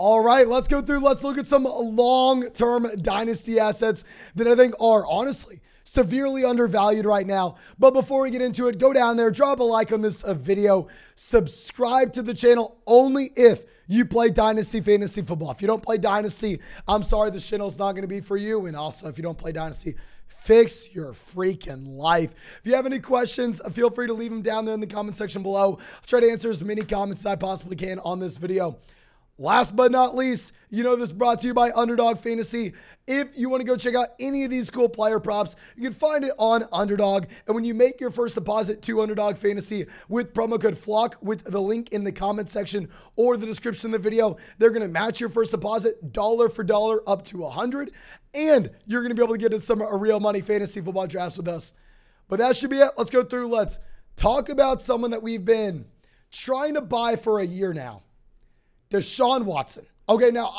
All right, let's go through. Let's look at some long-term dynasty assets that I think are honestly severely undervalued right now. But before we get into it, go down there, drop a like on this video, subscribe to the channel only if you play Dynasty Fantasy Football. If you don't play Dynasty, I'm sorry, this channel's not going to be for you. And also, if you don't play Dynasty, fix your freaking life. If you have any questions, feel free to leave them down there in the comment section below. I'll try to answer as many comments as I possibly can on this video. Last but not least, you know this is brought to you by Underdog Fantasy. If you want to go check out any of these cool player props, you can find it on Underdog. And when you make your first deposit to Underdog Fantasy with promo code FLOCK with the link in the comment section or the description of the video, they're going to match your first deposit dollar for dollar up to $100. And you're going to be able to get into some real money fantasy football drafts with us. But that should be it. Let's go through. Let's talk about someone that we've been trying to buy for a year now. Deshaun Watson. Okay, now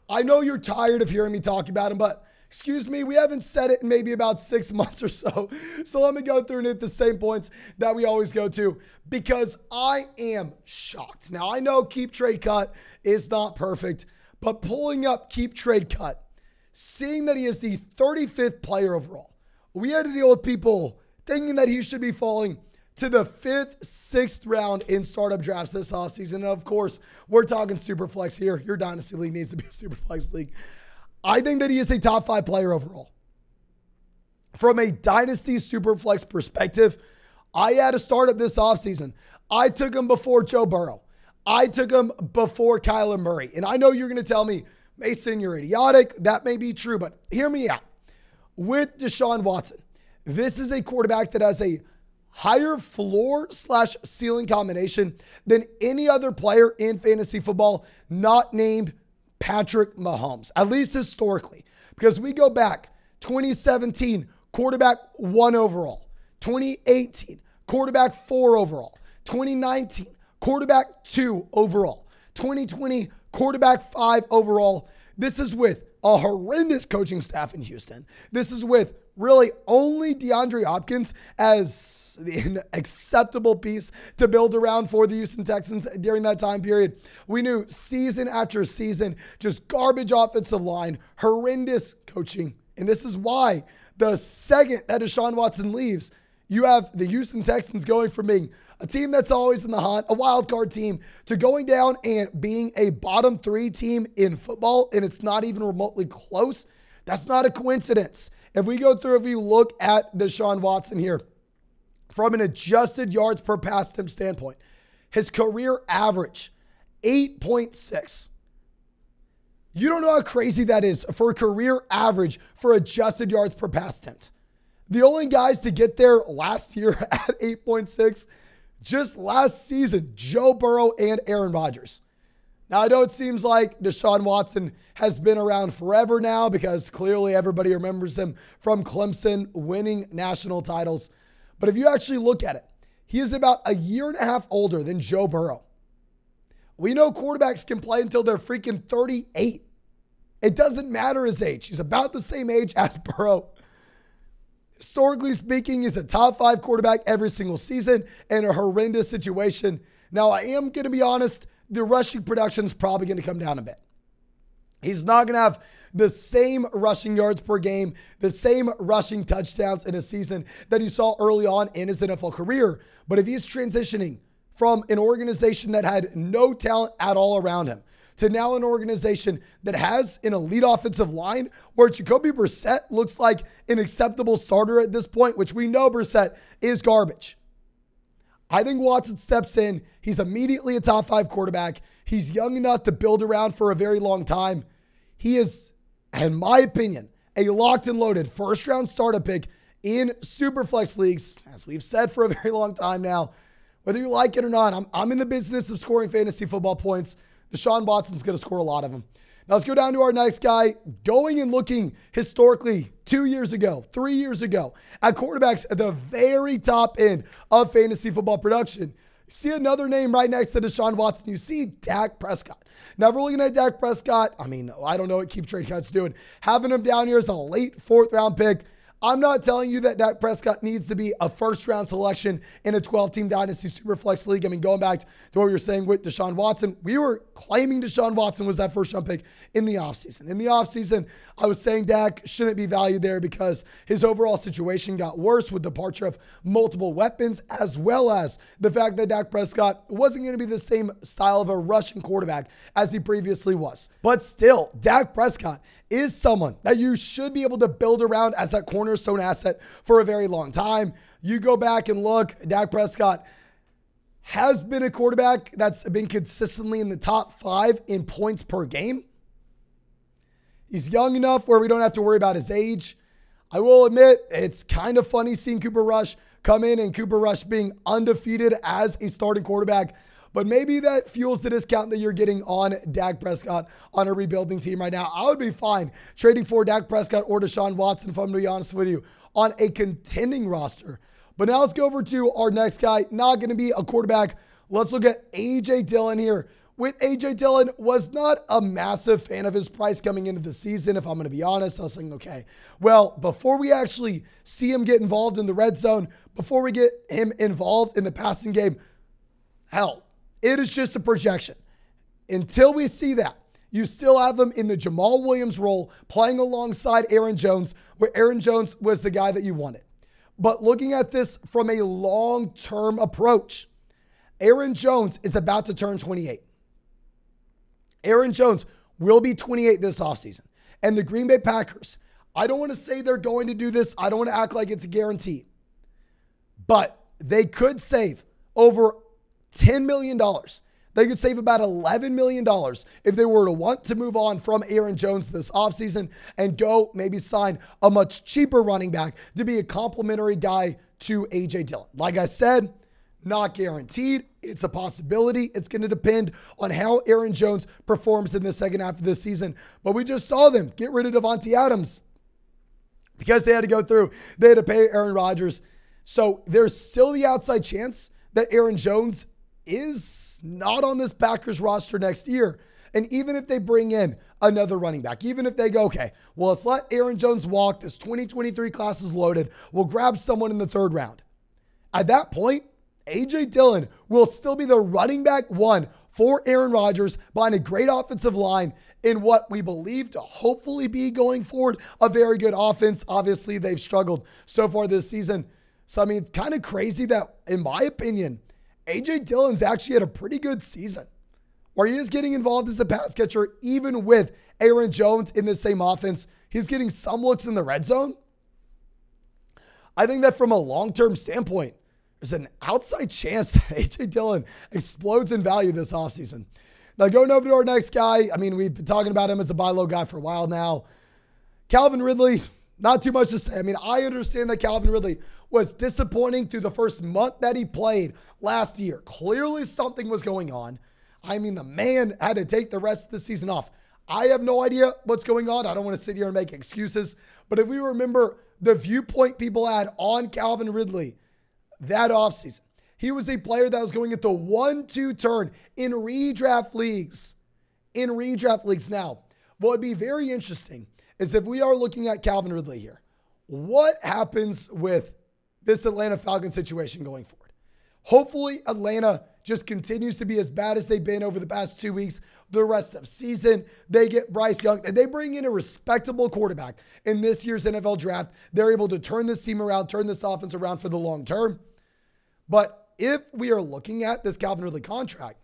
I know you're tired of hearing me talk about him, but excuse me, we haven't said it in maybe about 6 months or so. So let me go through and hit the same points that we always go to because I am shocked. Now, I know Keep Trade Cut is not perfect, but pulling up Keep Trade Cut, seeing that he is the 35th player overall, we had to deal with people thinking that he should be falling to the 5th, 6th round in startup drafts this offseason. And of course, we're talking Superflex here. Your Dynasty League needs to be a Superflex League. I think that he is a top 5 player overall. From a Dynasty Superflex perspective, I had a startup this offseason. I took him before Joe Burrow. I took him before Kyler Murray. And I know you're going to tell me, Mason, you're idiotic. That may be true, but hear me out. With Deshaun Watson, this is a quarterback that has a higher floor/ceiling combination than any other player in fantasy football not named Patrick Mahomes, at least historically. Because we go back, 2017, quarterback 1 overall. 2018, quarterback 4 overall. 2019, quarterback 2 overall. 2020, quarterback 5 overall. This is with a horrendous coaching staff in Houston. This is with really only DeAndre Hopkins as an acceptable piece to build around for the Houston Texans during that time period. We knew season after season, just garbage offensive line, horrendous coaching. And this is why the second that Deshaun Watson leaves, you have the Houston Texans going from being a team that's always in the hunt, a wild card team, to going down and being a bottom 3 team in football, and it's not even remotely close. That's not a coincidence. If we go through, if we look at Deshaun Watson here, from an adjusted yards per pass attempt standpoint, his career average, 8.6. You don't know how crazy that is for a career average for adjusted yards per pass attempt. The only guys to get there last year at 8.6, just last season, Joe Burrow and Aaron Rodgers. Now, I know it seems like Deshaun Watson has been around forever now because clearly everybody remembers him from Clemson winning national titles. But if you actually look at it, he is about a year and a half older than Joe Burrow. We know quarterbacks can play until they're freaking 38. It doesn't matter his age. He's about the same age as Burrow. Historically speaking, he's a top 5 quarterback every single season in a horrendous situation. Now, I am going to be honest, the rushing production is probably going to come down a bit. He's not going to have the same rushing yards per game, the same rushing touchdowns in a season that he saw early on in his NFL career. But if he's transitioning from an organization that had no talent at all around him to now an organization that has an elite offensive line where Jacoby Brissett looks like an acceptable starter at this point, which we know Brissett is garbage. I think Watson steps in. He's immediately a top 5 quarterback. He's young enough to build around for a very long time. He is, in my opinion, a locked and loaded first-round startup pick in Superflex leagues, as we've said for a very long time now. Whether you like it or not, I'm in the business of scoring fantasy football points. Deshaun Watson's going to score a lot of them. Now let's go down to our next guy, going and looking historically 2 years ago, 3 years ago, at quarterbacks at the very top end of fantasy football production. You see another name right next to Deshaun Watson. You see Dak Prescott. Now, if we're looking at Dak Prescott, I mean, I don't know what Keep Trade Cut's doing. Having him down here as a late 4th round pick, I'm not telling you that Dak Prescott needs to be a first-round selection in a 12-team Dynasty Superflex League. I mean, going back to what we were saying with Deshaun Watson, we were claiming Deshaun Watson was that first-round pick in the offseason. In the offseason, I was saying Dak shouldn't be valued there because his overall situation got worse with the departure of multiple weapons, as well as the fact that Dak Prescott wasn't going to be the same style of a rushing quarterback as he previously was. But still, Dak Prescott is someone that you should be able to build around as that cornerstone asset for a very long time. You go back and look, Dak Prescott has been a quarterback that's been consistently in the top 5 in points per game. He's young enough where we don't have to worry about his age. I will admit, it's kind of funny seeing Cooper Rush come in and Cooper Rush being undefeated as a starting quarterback. But maybe that fuels the discount that you're getting on Dak Prescott on a rebuilding team right now. I would be fine trading for Dak Prescott or Deshaun Watson, if I'm going to be honest with you, on a contending roster. But now let's go over to our next guy. Not going to be a quarterback. Let's look at A.J. Dillon here. With A.J. Dillon, was not a massive fan of his price coming into the season, if I'm going to be honest. I was thinking, okay, well, before we actually see him get involved in the red zone, before we get him involved in the passing game, hell, it is just a projection. Until we see that, you still have him in the Jamal Williams role, playing alongside Aaron Jones, where Aaron Jones was the guy that you wanted. But looking at this from a long-term approach, Aaron Jones is about to turn 28. Aaron Jones will be 28 this offseason. And the Green Bay Packers, I don't want to say they're going to do this. I don't want to act like it's a guarantee. But they could save over $10 million. They could save about $11 million if they were to want to move on from Aaron Jones this offseason and go maybe sign a much cheaper running back to be a complementary guy to A.J. Dillon. Like I said, not guaranteed. It's a possibility. It's going to depend on how Aaron Jones performs in the second half of this season. But we just saw them get rid of Davante Adams because they had to go through. They had to pay Aaron Rodgers. So there's still the outside chance that Aaron Jones is not on this Packers roster next year. And even if they bring in another running back, even if they go, okay, well, let's let Aaron Jones walk. This 2023 class is loaded. We'll grab someone in the 3rd round. At that point, A.J. Dillon will still be the running back 1 for Aaron Rodgers behind a great offensive line in what we believe to hopefully be going forward a very good offense. Obviously, they've struggled so far this season. So, I mean, it's kind of crazy that, in my opinion, A.J. Dillon's actually had a pretty good season where he is getting involved as a pass catcher, even with Aaron Jones in the same offense. He's getting some looks in the red zone. I think that from a long-term standpoint, there's an outside chance that A.J. Dillon explodes in value this offseason. Now, going over to our next guy, I mean, we've been talking about him as a buy low guy for a while now. Calvin Ridley, not too much to say. I mean, I understand that Calvin Ridley was disappointing through the first month that he played last year. Clearly something was going on. I mean, the man had to take the rest of the season off. I have no idea what's going on. I don't want to sit here and make excuses. But if we remember the viewpoint people had on Calvin Ridley that offseason, he was a player that was going at the 1-2 turn in redraft leagues. Now, what would be very interesting is if we are looking at Calvin Ridley here, what happens with this Atlanta Falcons situation going forward? Hopefully, Atlanta just continues to be as bad as they've been over the past 2 weeks. The rest of season, they get Bryce Young, and they bring in a respectable quarterback in this year's NFL draft. They're able to turn this team around, turn this offense around for the long term. But if we are looking at this Calvin Ridley contract,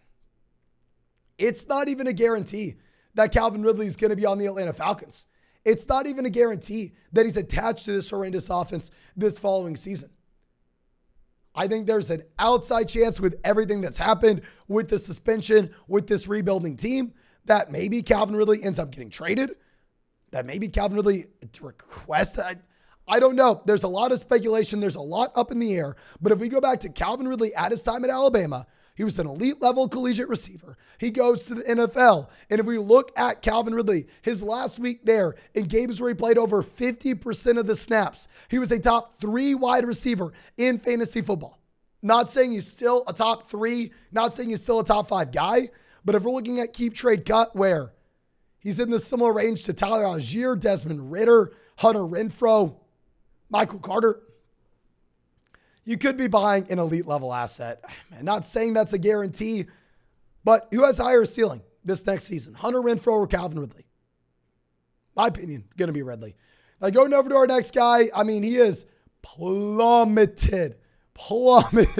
it's not even a guarantee that Calvin Ridley is going to be on the Atlanta Falcons. It's not even a guarantee that he's attached to this horrendous offense this following season. I think there's an outside chance with everything that's happened with the suspension, with this rebuilding team, that maybe Calvin Ridley ends up getting traded, that maybe Calvin Ridley requests. I don't know. There's a lot of speculation. There's a lot up in the air. But if we go back to Calvin Ridley at his time at Alabama, he was an elite level collegiate receiver. He goes to the NFL. And if we look at Calvin Ridley, his last week there in games where he played over 50% of the snaps, he was a top 3 wide receiver in fantasy football. Not saying he's still a top 3, not saying he's still a top 5 guy, but if we're looking at keep trade cut where he's in the similar range to Tyler Algier, Desmond Ridder, Hunter Renfrow, Michael Carter. You could be buying an elite level asset. I'm not saying that's a guarantee, but who has higher ceiling this next season? Hunter Renfrow or Calvin Ridley? My opinion, going to be Ridley. Now going over to our next guy, I mean, he is plummeted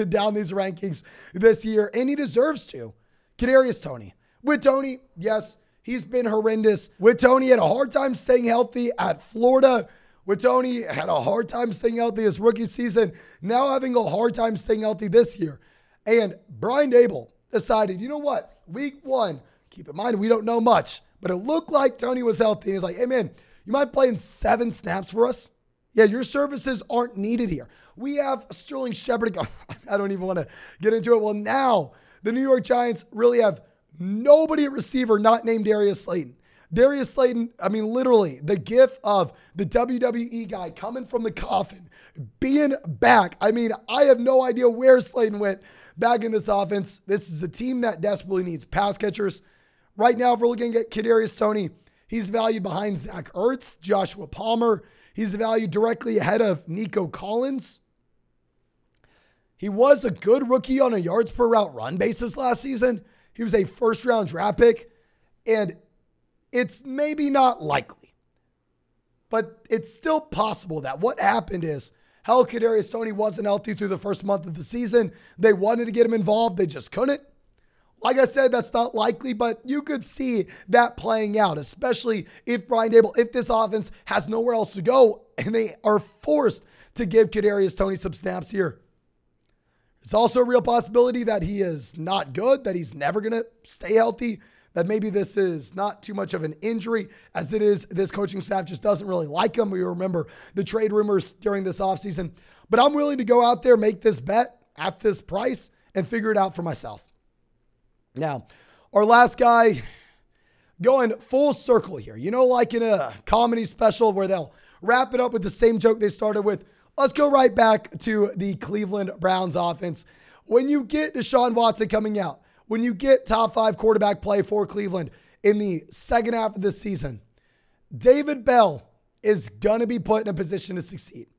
down these rankings this year, and he deserves to. Kedarius Tony. With Tony, yes, he's been horrendous. With Tony, had a hard time staying healthy at Florida. With Tony, had a hard time staying healthy his rookie season. Now having a hard time staying healthy this year. And Brian Dable decided, you know what? Week 1, keep in mind, we don't know much, but it looked like Tony was healthy. He's like, hey, man, you mind playing 7 snaps for us? Yeah, your services aren't needed here. We have Sterling Shepard. I don't even want to get into it. Well, now the New York Giants really have nobody at receiver not named Darius Slayton. Darius Slayton, I mean, literally, the gif of the WWE guy coming from the coffin, being back. I mean, I have no idea where Slayton went back in this offense. This is a team that desperately needs pass catchers. Right now, if we're looking at Kedarius Tony, he's valued behind Zach Ertz, Joshua Palmer. He's valued directly ahead of Nico Collins. He was a good rookie on a yards per route run basis last season. He was a first-round draft pick, and it's maybe not likely, but it's still possible that what happened is, hell, Kedarius Tony wasn't healthy through the first month of the season. They wanted to get him involved. They just couldn't. Like I said, that's not likely, but you could see that playing out, especially if Brian Dable, if this offense has nowhere else to go and they are forced to give Kedarius Tony some snaps here. It's also a real possibility that he is not good, that he's never going to stay healthy, that maybe this is not too much of an injury as it is this coaching staff just doesn't really like him. We remember the trade rumors during this offseason. But I'm willing to go out there, make this bet at this price, and figure it out for myself. Now, our last guy, going full circle here. You know, like in a comedy special where they'll wrap it up with the same joke they started with. Let's go right back to the Cleveland Browns offense. When you get Deshaun Watson coming out, when you get top 5 quarterback play for Cleveland in the second half of this season, David Bell is going to be put in a position to succeed.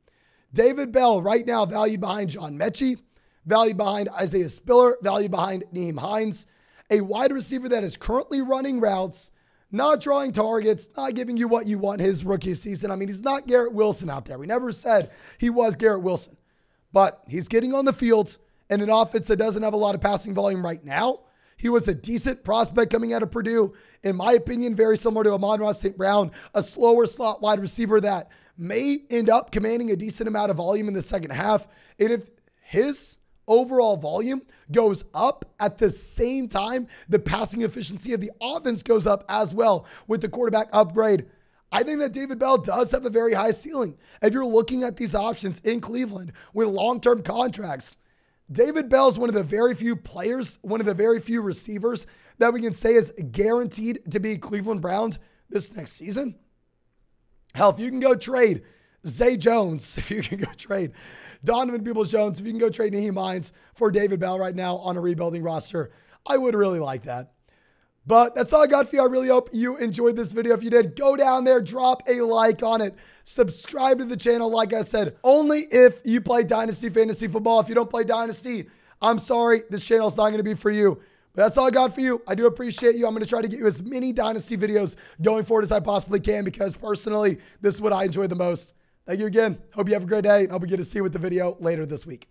David Bell right now valued behind John Mechie, valued behind Isaiah Spiller, valued behind Nyheim Hines, a wide receiver that is currently running routes, not drawing targets, not giving you what you want his rookie season. I mean, he's not Garrett Wilson out there. We never said he was Garrett Wilson, but he's getting on the field in an offense that doesn't have a lot of passing volume right now. He was a decent prospect coming out of Purdue. In my opinion, very similar to Amon-Ra St. Brown, a slower slot wide receiver that may end up commanding a decent amount of volume in the second half. And if his overall volume goes up at the same time, the passing efficiency of the offense goes up as well with the quarterback upgrade. I think that David Bell does have a very high ceiling. If you're looking at these options in Cleveland with long-term contracts, David Bell is one of the very few players, one of the very few receivers that we can say is guaranteed to be Cleveland Browns this next season. Hell, if you can go trade Zay Jones, if you can go trade Donovan Peoples-Jones, if you can go trade Nyheim Hines for David Bell right now on a rebuilding roster, I would really like that. But that's all I got for you. I really hope you enjoyed this video. If you did, go down there, drop a like on it, subscribe to the channel. Like I said, only if you play Dynasty Fantasy Football. If you don't play Dynasty, I'm sorry, this channel is not going to be for you. But that's all I got for you. I do appreciate you. I'm going to try to get you as many Dynasty videos going forward as I possibly can because personally, this is what I enjoy the most. Thank you again. Hope you have a great day, and hope we get to see you with the video later this week.